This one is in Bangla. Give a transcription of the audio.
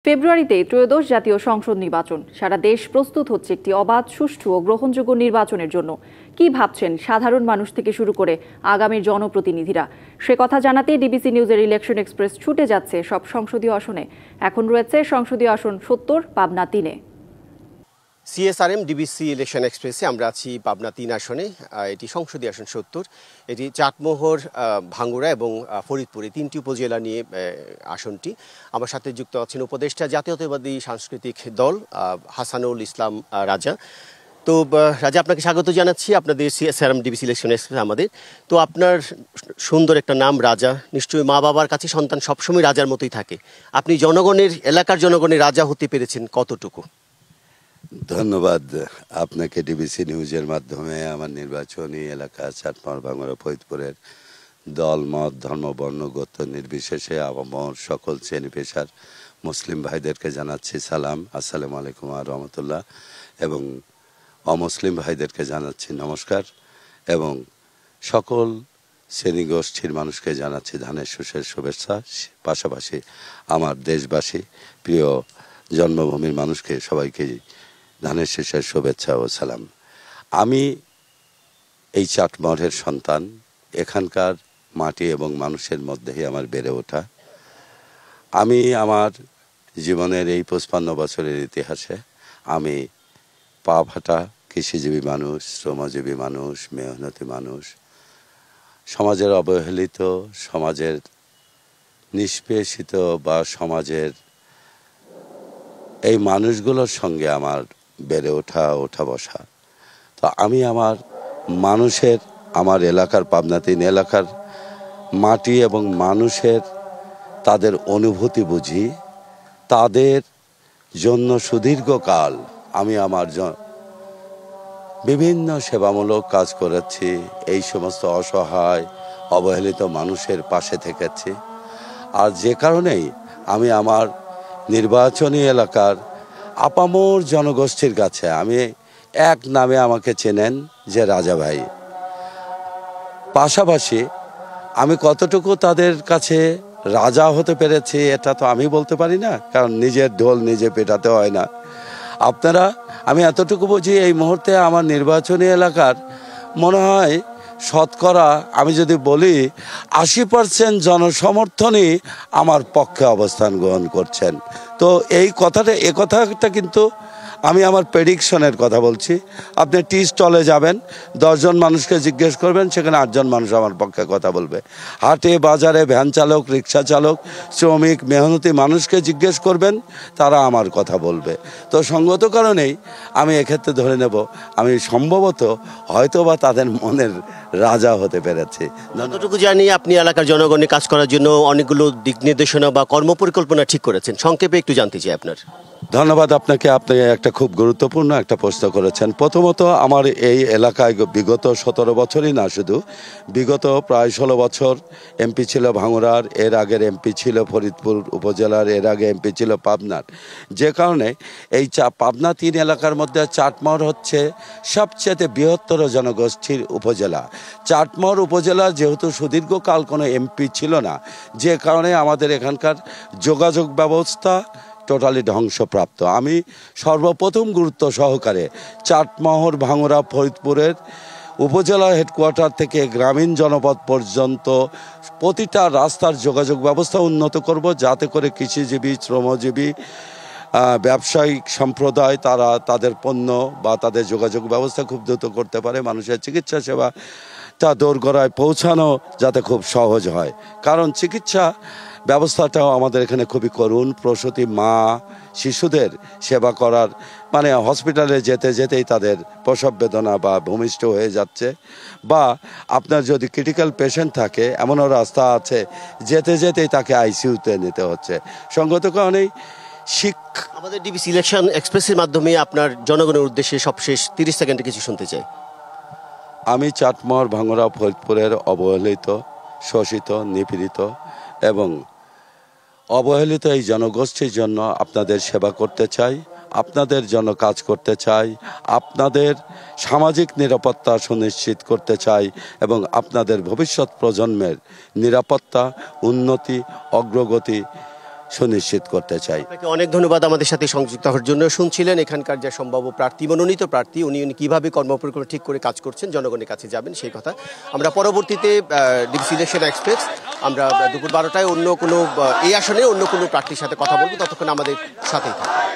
ফেব্রুয়ারিতে ত্রয়োদশ জাতীয় সংসদ নির্বাচন। সারা দেশ প্রস্তুত হচ্ছে একটি অবাধ, সুষ্ঠু ও গ্রহণযোগ্য নির্বাচনের জন্য। কি ভাবছেন সাধারণ মানুষ থেকে শুরু করে আগামীর জনপ্রতিনিধিরা? সে কথা জানাতে ডিবিসি নিউজের ইলেকশন এক্সপ্রেস ছুটে যাচ্ছে সব সংসদীয় আসনে। এখন রয়েছে সংসদীয় আসন ৭০, পাবনা ৩-এ। সিএসআরএম ডিবিসি ইলেকশন এক্সপ্রেসে আমরা আছি পাবনা ৩ আসনে। এটি সংসদীয় আসন ৭০। এটি চাটমোহর, ভাঙ্গুড়া এবং ফরিদপুর এই ৩টি উপজেলা নিয়ে আসনটি। আমার সাথে যুক্ত আছেন উপদেষ্টা জাতীয়তাবাদী সাংস্কৃতিক দল হাসানুল ইসলাম রাজা। তো রাজা, আপনাকে স্বাগত জানাচ্ছি আপনাদের সিএসআরএম ডিবিসি ইলেকশন এক্সপ্রেস আমাদের। তো আপনার সুন্দর একটা নাম রাজা, নিশ্চয়ই মা বাবার কাছে সন্তান সবসময় রাজার মতোই থাকে। আপনি এলাকার জনগণের রাজা হতে পেরেছেন কতটুকু? ধন্যবাদ আপনাকে ডিবিসি নিউজের মাধ্যমে আমার নির্বাচনী এলাকা চাটমোহর, ভাঙ্গুড়া, ফরিদপুরের দল, মত, ধর্ম, বর্ণ, গোত্র নির্বিশেষে আমার সকল শ্রেণী পেশার মুসলিম ভাইদেরকে জানাচ্ছি সালাম, আসসালামু আলাইকুম ওয়া রাহমাতুল্লাহ, এবং অমুসলিম ভাইদেরকে জানাচ্ছি নমস্কার, এবং সকল শ্রেণীগোষ্ঠীর মানুষকে জানাচ্ছি ধানের শীষের শুভেচ্ছা। পাশাপাশি আমার দেশবাসী, প্রিয় জন্মভূমির মানুষকে সবাইকে ধানের শীষের শুভেচ্ছা ও সালাম। আমি এই চাটমোহরের সন্তান। এখানকার মাটি এবং মানুষের মধ্যেই আমার বেড়ে ওঠা। আমি আমার জীবনের এই ৫৫ বছরের ইতিহাসে আমি পা ফাটা কৃষিজীবী মানুষ, শ্রমজীবী মানুষ, মেহনতি মানুষ, সমাজের অবহেলিত, সমাজের নিষ্পেষিত বা সমাজের এই মানুষগুলোর সঙ্গে আমার বেড়ে ওঠা বসা। তো আমি আমার এলাকার পাবনা ৩ এলাকার মাটি এবং মানুষের তাদের অনুভূতি বুঝি। তাদের জন্য সুদীর্ঘকাল আমি আমার বিভিন্ন সেবামূলক কাজ করেছি। এই সমস্ত অসহায় অবহেলিত মানুষের পাশে থেকেছি। আর যে কারণেই আমি আমার নির্বাচনী এলাকার আপামর জনগোষ্ঠীর কাছে আমি এক নামে আমাকে চেনেন যে রাজা ভাই। পাশাপাশি আমি কতটুকু তাদের কাছে রাজা হতে পেরেছি এটা তো আমি বলতে পারি না, কারণ নিজের ঢোল নিজে পেটাতে হয় না। আমি এতটুকু বুঝি, এই মুহূর্তে আমার নির্বাচনী এলাকার মনে হয় শতকরা আমি যদি বলি ৮০% জনসমর্থনই আমার পক্ষে অবস্থান গ্রহণ করছেন। তো এ কথাটা কিন্তু আমি আমার প্রেডিকশনের কথা বলছি। আপনি টি স্টলে যাবেন, ১০ জন মানুষকে জিজ্ঞেস করবেন, সেখানে ৮ জন মানুষ আমার পক্ষে কথা বলবে। হাটে বাজারে ভ্যান চালক, রিক্সা চালক, শ্রমিক, মেহনতি মানুষকে জিজ্ঞেস করবেন, তারা আমার কথা বলবে। তো সঙ্গত কারণেই আমি এক্ষেত্রে ধরে নেব আমি সম্ভবত হয়তোবা তাদের মনের রাজা হতে পেরেছি। যতটুকু জানি আপনি এলাকার জনগণের কাজ করার জন্য অনেকগুলো দিক নির্দেশনা বা কর্মপরিকল্পনা ঠিক করেছেন। সংক্ষেপে একটু জানতে চাই আপনার। ধন্যবাদ আপনাকে। আপনি একটা খুব গুরুত্বপূর্ণ একটা প্রশ্ন করেছেন। প্রথমত, আমার এই এলাকায় বিগত ১৭ বছরই না, শুধু বিগত প্রায় ১৬ বছর এমপি ছিল ভাঙ্গুড়ার, এর আগের এমপি ছিল ফরিদপুর উপজেলার, এর আগে এমপি ছিল পাবনার। যে কারণে এই পাবনা ৩ এলাকার মধ্যে চাটমোহর হচ্ছে সবচেয়ে বৃহত্তর জনগোষ্ঠীর উপজেলা। চাটমোহর উপজেলা যেহেতু সুদীর্ঘকাল কোনো এমপি ছিল না, যে কারণে আমাদের এখানকার যোগাযোগ ব্যবস্থা টোটালি ধ্বংসপ্রাপ্ত। আমি সর্বপ্রথম গুরুত্ব সহকারে চাটমোহর, ভাঙ্গুড়া, ফরিদপুরের উপজেলা হেডকোয়ার্টার থেকে গ্রামীণ জনপদ পর্যন্ত প্রতিটা রাস্তার যোগাযোগ ব্যবস্থা উন্নত করব, যাতে করে কৃষিজীবী, শ্রমজীবী, ব্যবসায়িক সম্প্রদায় তারা তাদের পণ্য বা তাদের যোগাযোগ ব্যবস্থা খুব দ্রুত করতে পারে। মানুষের চিকিৎসা সেবাটা দোরগোড়ায় পৌঁছানো যাতে খুব সহজ হয়, কারণ চিকিৎসা ব্যবস্থাটাও আমাদের এখানে খুবই করুণ। প্রসূতি মা শিশুদের সেবা করার হসপিটালে যেতেই তাদের প্রসব বেদনা বা ভূমিষ্ঠ হয়ে যাচ্ছে, বা আপনার যদি ক্রিটিক্যাল পেশেন্ট থাকে এমনও রাস্তা আছে যেতেই তাকে আইসিইউতে নিতে হচ্ছে। সঙ্গত কারণেই আমাদের ডিবিসি ইলেকশন এক্সপ্রেসের মাধ্যমে আপনার জনগণের উদ্দেশ্যে সবশেষ 30 সেকেন্ডে কিছু শুনতে চাই। আমি চাটমোহর, ভাঙ্গুড়া, ফরিদপুরের অবহেলিত, শোষিত, নিপীড়িত এবং অবহেলিত এই জনগোষ্ঠীর জন্য আপনাদের সেবা করতে চাই, আপনাদের জন্য কাজ করতে চাই, আপনাদের সামাজিক নিরাপত্তা সুনিশ্চিত করতে চাই এবং আপনাদের ভবিষ্যৎ প্রজন্মের নিরাপত্তা, উন্নতি, অগ্রগতি সুনিশ্চিত করতে চাই। আপনাকে অনেক ধন্যবাদ আমাদের সাথে সংযুক্ত হওয়ার জন্য। শুনছিলেন এখানকার যে সম্ভাব্য প্রার্থী, মনোনীত প্রার্থী, উনি কিভাবে কর্মপরিকল্পনা ঠিক করে কাজ করছেন, জনগণের কাছে যাবেন সেই কথা। আমরা পরবর্তীতে ডিবিসি ইলেকশন এক্সপ্রেস আমরা দুপুর 12টায় অন্য কোনো এই আসনে অন্য কোনো প্রার্থীর সাথে কথা বলবো। ততক্ষণ আমাদের সাথেই থাকুন।